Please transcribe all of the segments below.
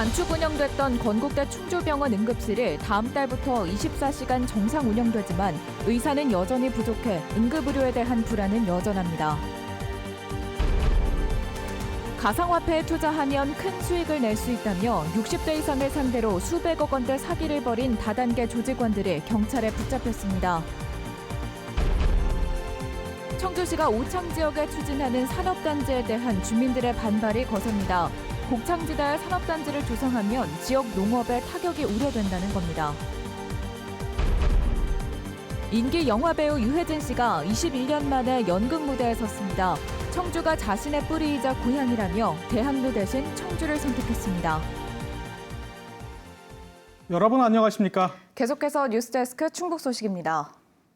단축 운영됐던 건국대 충주병원 응급실이 다음 달부터 24시간 정상 운영되지만 의사는 여전히 부족해 응급의료에 대한 불안은 여전합니다. 가상화폐에 투자하면 큰 수익을 낼 수 있다며 60대 이상을 상대로 수백억 원대 사기를 벌인 다단계 조직원들이 경찰에 붙잡혔습니다. 청주시가 오창 지역에 추진하는 산업단지에 대한 주민들의 반발이 거셉니다. 곡창지대에 산업단지를 조성하면 지역 농업에 타격이 우려된다는 겁니다. 인기 영화배우 유해진 씨가 21년 만에 연극 무대에 섰습니다. 청주가 자신의 뿌리이자 고향이라며 대학로 대신 청주를 선택했습니다. 여러분 안녕하십니까? 계속해서 뉴스데스크 충북 소식입니다.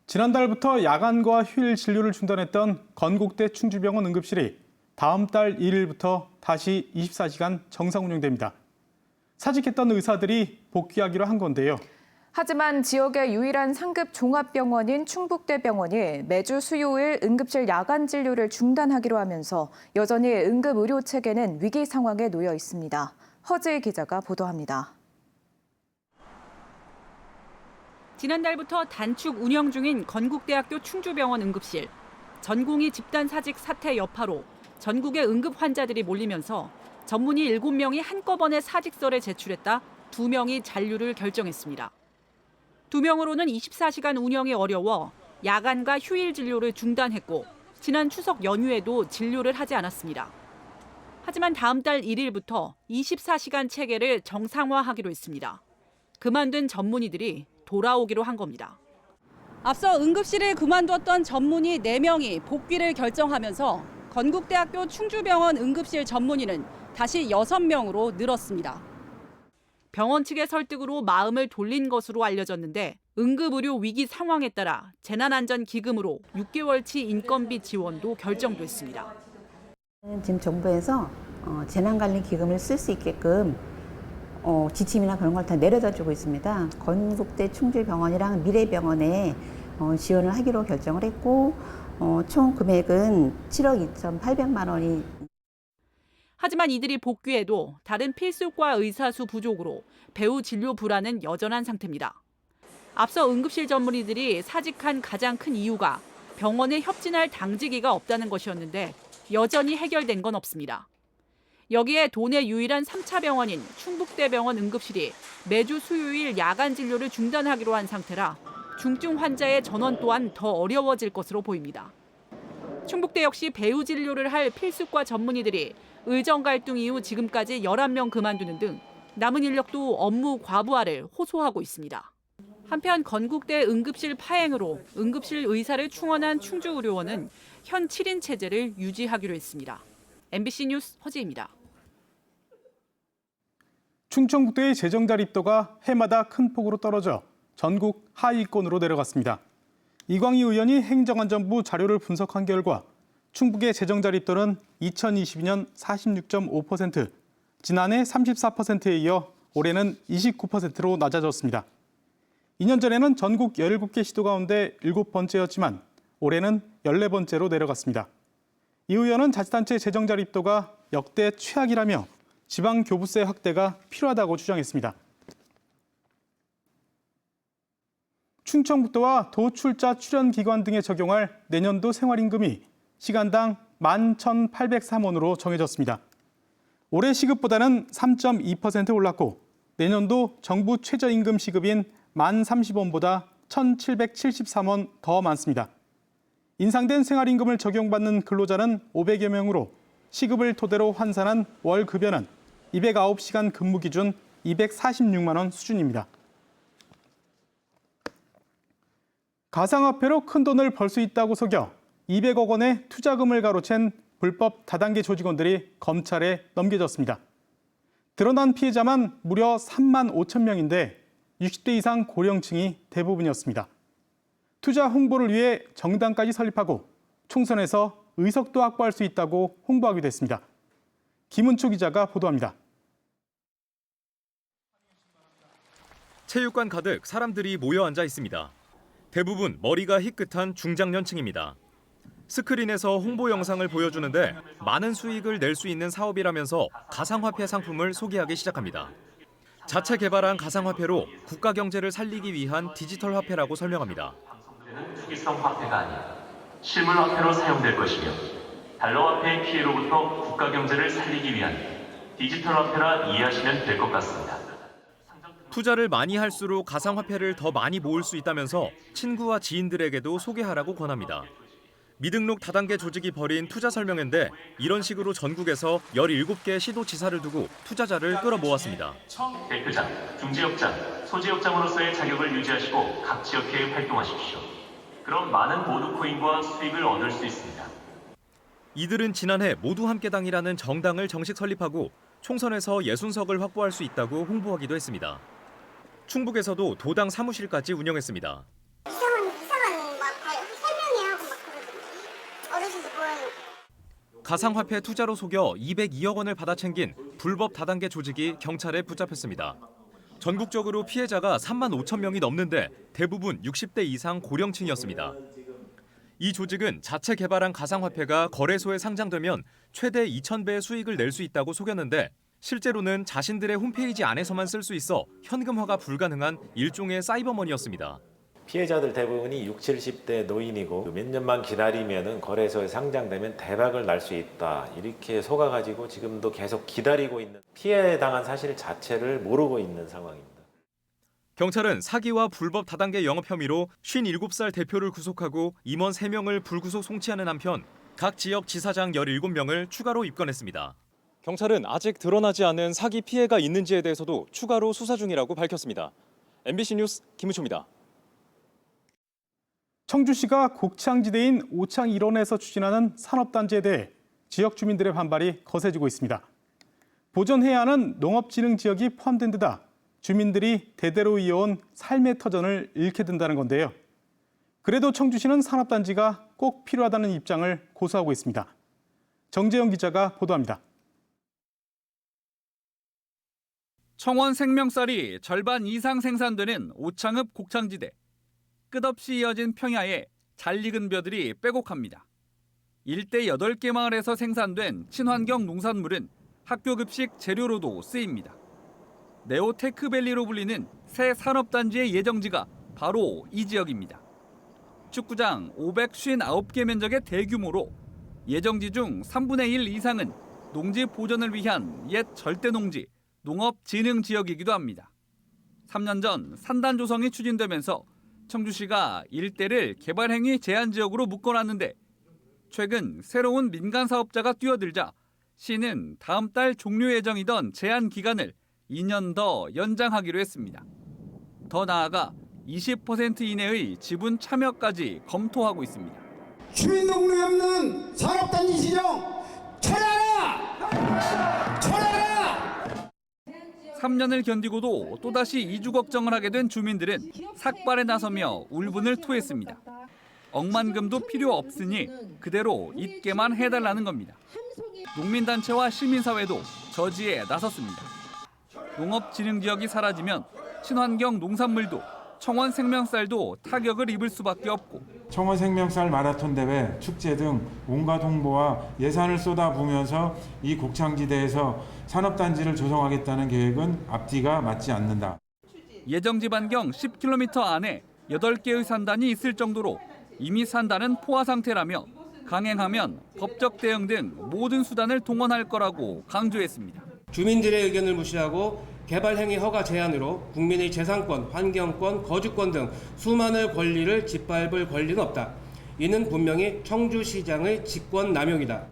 지난달부터 야간과 휴일 진료를 중단했던 건국대 충주병원 응급실이 다음 달 1일부터 다시 24시간 정상 운영됩니다. 사직했던 의사들이 복귀하기로 한 건데요. 하지만 지역의 유일한 상급 종합병원인 충북대병원이 매주 수요일 응급실 야간 진료를 중단하기로 하면서 여전히 응급의료 체계는 위기 상황에 놓여 있습니다. 허지희 기자가 보도합니다. 지난달부터 단축 운영 중인 건국대학교 충주병원 응급실. 전공의 집단 사직 사태 여파로 전국의 응급 환자들이 몰리면서 전문의 7명이 한꺼번에 사직서를 제출했다 2명이 잔류를 결정했습니다. 2명으로는 24시간 운영이 어려워 야간과 휴일 진료를 중단했고 지난 추석 연휴에도 진료를 하지 않았습니다. 하지만 다음 달 1일부터 24시간 체계를 정상화하기로 했습니다. 그만둔 전문의들이 돌아오기로 한 겁니다. 앞서 응급실을 그만뒀던 전문의 4명이 복귀를 결정하면서 건국대학교 충주병원 응급실 전문의는 다시 6명으로 늘었습니다. 병원 측의 설득으로 마음을 돌린 것으로 알려졌는데 응급의료 위기 상황에 따라 재난안전기금으로 6개월치 인건비 지원도 결정됐습니다. 지금 정부에서 재난관리기금을 쓸 수 있게끔 지침이나 그런 걸 다 내려다 주고 있습니다. 건국대 충주병원이랑 미래병원에 지원을 하기로 결정을 했고 총 금액은 7억 2,800만 원이. 하지만 이들이 복귀해도 다른 필수과 의사 수 부족으로 배후 진료 불안은 여전한 상태입니다. 앞서 응급실 전문의들이 사직한 가장 큰 이유가 병원에 협진할 당직이가 없다는 것이었는데 여전히 해결된 건 없습니다. 여기에 도내 유일한 3차 병원인 충북대병원 응급실이 매주 수요일 야간 진료를 중단하기로 한 상태라 중증 환자의 전원 또한 더 어려워질 것으로 보입니다. 충북대 역시 배후 진료를 할 필수과 전문의들이 의정 갈등 이후 지금까지 11명 그만두는 등 남은 인력도 업무 과부하를 호소하고 있습니다. 한편 건국대 응급실 파행으로 응급실 의사를 충원한 충주의료원은 현 7인 체제를 유지하기로 했습니다. MBC 뉴스 허지입니다. 충청북도의 재정 자립도가 해마다 큰 폭으로 떨어져 전국 하위권으로 내려갔습니다. 이광희 의원이 행정안전부 자료를 분석한 결과 충북의 재정 자립도는 2022년 46.5%, 지난해 34%에 이어 올해는 29%로 낮아졌습니다. 2년 전에는 전국 17개 시도 가운데 7번째였지만 올해는 14번째로 내려갔습니다. 이 의원은 자치단체 재정 자립도가 역대 최악이라며 지방교부세 확대가 필요하다고 주장했습니다. 충청북도와 도출자 출연기관 등에 적용할 내년도 생활임금이 시간당 11,803원으로 정해졌습니다. 올해 시급보다는 3.2% 올랐고 내년도 정부 최저임금 시급인 1030원보다 1,773원 더 많습니다. 인상된 생활임금을 적용받는 근로자는 500여 명으로 시급을 토대로 환산한 월 급여는 209시간 근무 기준 246만 원 수준입니다. 가상화폐로 큰돈을 벌 수 있다고 속여 200억 원의 투자금을 가로챈 불법 다단계 조직원들이 검찰에 넘겨졌습니다. 드러난 피해자만 무려 3만 5천 명인데 60대 이상 고령층이 대부분이었습니다. 투자 홍보를 위해 정당까지 설립하고 총선에서 의석도 확보할 수 있다고 홍보하기도 했습니다. 김은초 기자가 보도합니다. 체육관 가득 사람들이 모여 앉아 있습니다. 대부분 머리가 희끗한 중장년층입니다. 스크린에서 홍보 영상을 보여주는데 많은 수익을 낼 수 있는 사업이라면서 가상화폐 상품을 소개하기 시작합니다. 자체 개발한 가상화폐로 국가 경제를 살리기 위한 디지털 화폐라고 설명합니다. 투기성 화폐가 아니라 실물 화폐로 사용될 것이며 달러 화폐의 피해로부터 국가 경제를 살리기 위한 디지털 화폐라 이해하시면 될 것 같습니다. 투자를 많이 할수록 가상화폐를 더 많이 모을 수 있다면서 친구와 지인들에게도 소개하라고 권합니다. 미등록 다단계 조직이 벌인 투자 설명회인데 이런 식으로 전국에서 17개 시도지사를 두고 투자자를 끌어모았습니다. 대표장, 중지역장, 소지역장으로서의 자격을 유지하시고 각 지역회에 활동하십시오. 그럼 많은 모두 코인과 수익을 얻을 수 있습니다. 이들은 지난해 모두 함께당이라는 정당을 정식 설립하고 총선에서 60석을 확보할 수 있다고 홍보하기도 했습니다. 충북에서도 도당 사무실까지 운영했습니다. 이상한 막 설명회하고 막 그러던데 어르신들 모여놓고. 가상화폐 투자로 속여 202억 원을 받아 챙긴 불법 다단계 조직이 경찰에 붙잡혔습니다. 전국적으로 피해자가 3만 5천 명이 넘는데 대부분 60대 이상 고령층이었습니다. 이 조직은 자체 개발한 가상화폐가 거래소에 상장되면 최대 2,000배의 수익을 낼 수 있다고 속였는데 실제로는 자신들의 홈페이지 안에서만 쓸 수 있어 현금화가 불가능한 일종의 사이버머니였습니다. 피해자들 대부분이 60, 70대 노인이고 몇 년만 기다리면 거래소에 상장되면 대박을 날 수 있다. 이렇게 속아가지고 지금도 계속 기다리고 있는 피해 당한 사실 자체를 모르고 있는 상황입니다. 경찰은 사기와 불법 다단계 영업 혐의로 57살 대표를 구속하고 임원 3명을 불구속 송치하는 한편 각 지역 지사장 17명을 추가로 입건했습니다. 경찰은 아직 드러나지 않은 사기 피해가 있는지에 대해서도 추가로 수사 중이라고 밝혔습니다. MBC 뉴스 김우초입니다. 청주시가 곡창지대인 오창 일원에서 추진하는 산업단지에 대해 지역 주민들의 반발이 거세지고 있습니다. 보전해야 하는 농업진흥지역이 포함된 데다 주민들이 대대로 이어온 삶의 터전을 잃게 된다는 건데요. 그래도 청주시는 산업단지가 꼭 필요하다는 입장을 고수하고 있습니다. 정재영 기자가 보도합니다. 청원 생명쌀이 절반 이상 생산되는 오창읍 곡창지대. 끝없이 이어진 평야에 잘 익은 벼들이 빼곡합니다. 일대 8개 마을에서 생산된 친환경 농산물은 학교 급식 재료로도 쓰입니다. 네오테크밸리로 불리는 새 산업단지의 예정지가 바로 이 지역입니다. 축구장 559개 면적의 대규모로 예정지 중 3분의 1 이상은 농지 보전을 위한 옛 절대농지, 농업진흥지역이기도 합니다. 3년 전 산단 조성이 추진되면서 청주시가 일대를 개발행위 제한지역으로 묶어놨는데 최근 새로운 민간 사업자가 뛰어들자 시는 다음 달 종료 예정이던 제한 기간을 2년 더 연장하기로 했습니다. 더 나아가 20% 이내의 지분 참여까지 검토하고 있습니다. 주민등록이 없는 산업단지 지정 철회하라! 철회하라! 3년을 견디고도 또다시 이주 걱정을 하게 된 주민들은 삭발에 나서며 울분을 토했습니다. 억만금도 필요 없으니 그대로 있게만 해달라는 겁니다. 농민단체와 시민사회도 저지에 나섰습니다. 농업진흥지역이 사라지면 친환경 농산물도 청원 생명쌀도 타격을 입을 수밖에 없고 청원 생명쌀 마라톤 대회, 축제 등 온갖 홍보와 예산을 쏟아부으면서 이 곡창지대에서 산업단지를 조성하겠다는 계획은 앞뒤가 맞지 않는다. 예정지 반경 10km 안에 8개의 산단이 있을 정도로 이미 산단은 포화 상태라며 강행하면 법적 대응 등 모든 수단을 동원할 거라고 강조했습니다. 주민들의 의견을 무시하고 개발행위 허가 제한으로 국민의 재산권, 환경권, 거주권 등 수많은 권리를 짓밟을 권리는 없다. 이는 분명히 청주시장의 직권 남용이다.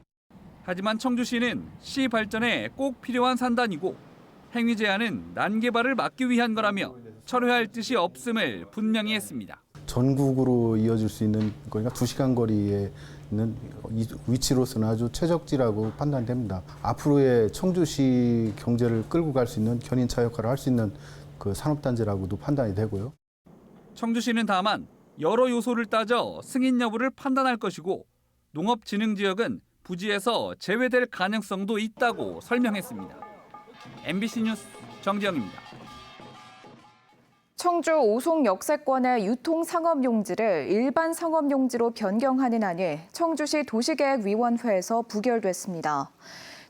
하지만 청주시는 시 발전에 꼭 필요한 산단이고 행위 제한은 난개발을 막기 위한 거라며 철회할 뜻이 없음을 분명히 했습니다. 전국으로 이어질 수 있는 거리가 2시간 거리에 있는 위치로서는 아주 최적지라고 판단됩니다. 앞으로의 청주시 경제를 끌고 갈 수 있는 견인차 역할을 할 수 있는 그 산업단지라고도 판단이 되고요. 청주시는 다만 여러 요소를 따져 승인 여부를 판단할 것이고 농업진흥지역은 부지에서 제외될 가능성도 있다고 설명했습니다. MBC 뉴스 정지영입니다. 청주 오송 역세권의 유통 상업용지를 일반 상업용지로 변경하는 안이 청주시 도시계획위원회에서 부결됐습니다.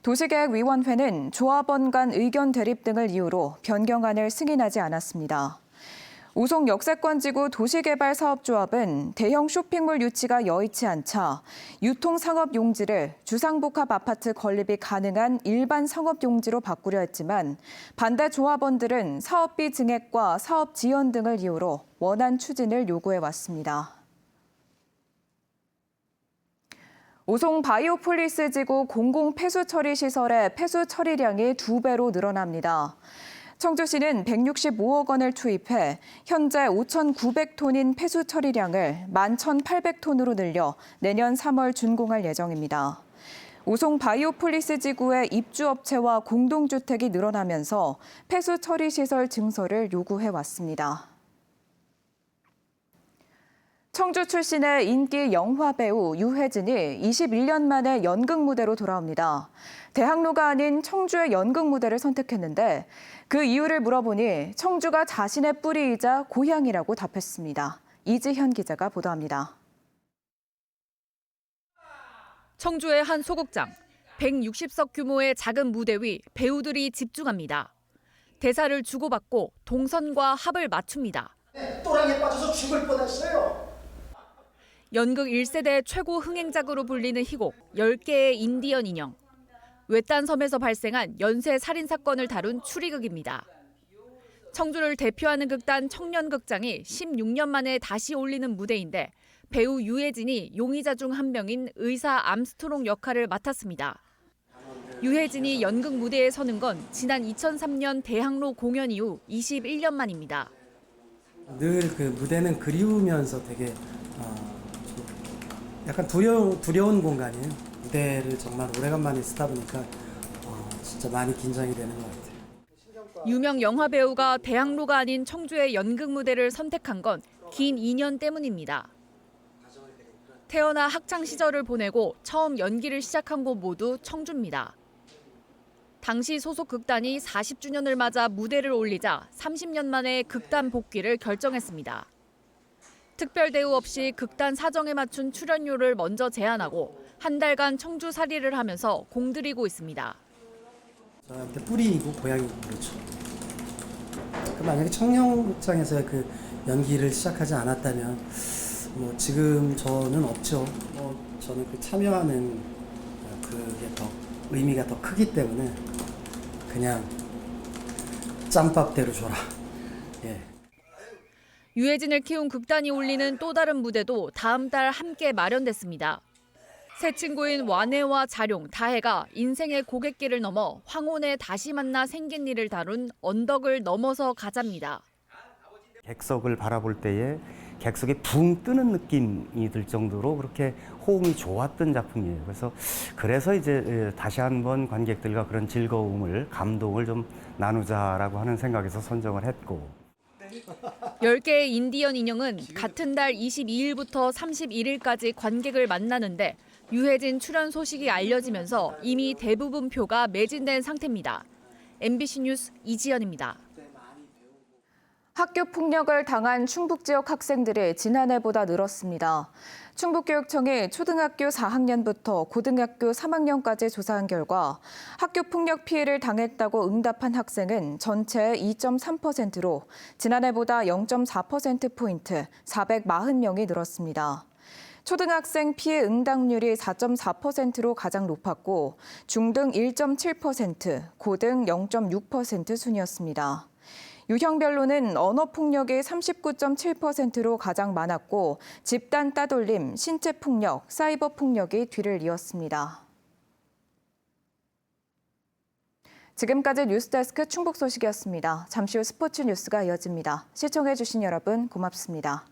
도시계획위원회는 조합원 간 의견 대립 등을 이유로 변경안을 승인하지 않았습니다. 오송 역세권지구 도시개발사업조합은 대형 쇼핑몰 유치가 여의치 않자 유통상업용지를 주상복합아파트 건립이 가능한 일반 상업용지로 바꾸려 했지만 반대 조합원들은 사업비 증액과 사업 지연 등을 이유로 원안 추진을 요구해왔습니다. 오송 바이오폴리스 지구 공공 폐수 처리 시설의 폐수 처리량이 2배로 늘어납니다. 청주시는 165억 원을 투입해 현재 5,900톤인 폐수 처리량을 11,800톤으로 늘려 내년 3월 준공할 예정입니다. 오송 바이오폴리스 지구의 입주업체와 공동주택이 늘어나면서 폐수 처리 시설 증설을 요구해왔습니다. 청주 출신의 인기 영화배우 유해진이 21년 만에 연극 무대로 돌아옵니다. 대학로가 아닌 청주의 연극 무대를 선택했는데 그 이유를 물어보니 청주가 자신의 뿌리이자 고향이라고 답했습니다. 이지현 기자가 보도합니다. 청주의 한 소극장, 160석 규모의 작은 무대 위 배우들이 집중합니다. 대사를 주고받고 동선과 합을 맞춥니다. 또랑에 빠져서 죽을 뻔했어요. 연극 1세대 최고 흥행작으로 불리는 희곡 10개의 인디언 인형. 외딴 섬에서 발생한 연쇄 살인 사건을 다룬 추리극입니다. 청주를 대표하는 극단 청년극장이 16년 만에 다시 올리는 무대인데 배우 유해진이 용의자 중 한 명인 의사 암스트롱 역할을 맡았습니다. 유해진이 연극 무대에 서는 건 지난 2003년 대학로 공연 이후 21년 만입니다. 늘 그 무대는 그리우면서 되게 약간 두려운 공간이에요. 무대를 정말 오래간만에 쓰다 보니까 진짜 많이 긴장이 되는 것 같아요. 유명 영화 배우가 대학로가 아닌 청주의 연극 무대를 선택한 건 긴 인연 때문입니다. 태어나 학창 시절을 보내고 처음 연기를 시작한 곳 모두 청주입니다. 당시 소속 극단이 40주년을 맞아 무대를 올리자 30년 만에 극단 복귀를 결정했습니다. 특별 대우 없이 극단 사정에 맞춘 출연료를 먼저 제안하고 한 달간 청주살이를 하면서 공들이고 있습니다. 저한테 뿌리이고 고향이고 그렇죠. 만약에 청년극장에서 그 연기를 시작하지 않았다면 지금 저는 없죠. 저는 그 참여하는 그게 더 의미가 더 크기 때문에 그냥 짬밥대로 줘라. 예. 유해진을 키운 극단이 올리는 또 다른 무대도 다음 달 함께 마련됐습니다. 새 친구인 완해와 자룡, 다해가 인생의 고갯길을 넘어 황혼에 다시 만나 생긴 일을 다룬 언덕을 넘어서 가자입니다. 객석을 바라볼 때에 객석에 붕 뜨는 느낌이 들 정도로 그렇게 호응이 좋았던 작품이에요. 그래서 이제 다시 한번 관객들과 그런 즐거움을, 감동을 좀 나누자라고 하는 생각에서 선정을 했고. 10개의 인디언 인형은 같은 달 22일부터 31일까지 관객을 만나는데 유해진 출연 소식이 알려지면서 이미 대부분 표가 매진된 상태입니다. MBC 뉴스 이지연입니다. 학교 폭력을 당한 충북 지역 학생들이 지난해보다 늘었습니다. 충북교육청이 초등학교 4학년부터 고등학교 3학년까지 조사한 결과 학교 폭력 피해를 당했다고 응답한 학생은 전체의 2.3%로 지난해보다 0.4%포인트 440명이 늘었습니다. 초등학생 피해 응답률이 4.4%로 가장 높았고 중등 1.7%, 고등 0.6% 순이었습니다. 유형별로는 언어폭력이 39.7%로 가장 많았고 집단 따돌림, 신체폭력, 사이버폭력이 뒤를 이었습니다. 지금까지 뉴스데스크 충북 소식이었습니다. 잠시 후 스포츠 뉴스가 이어집니다. 시청해주신 여러분 고맙습니다.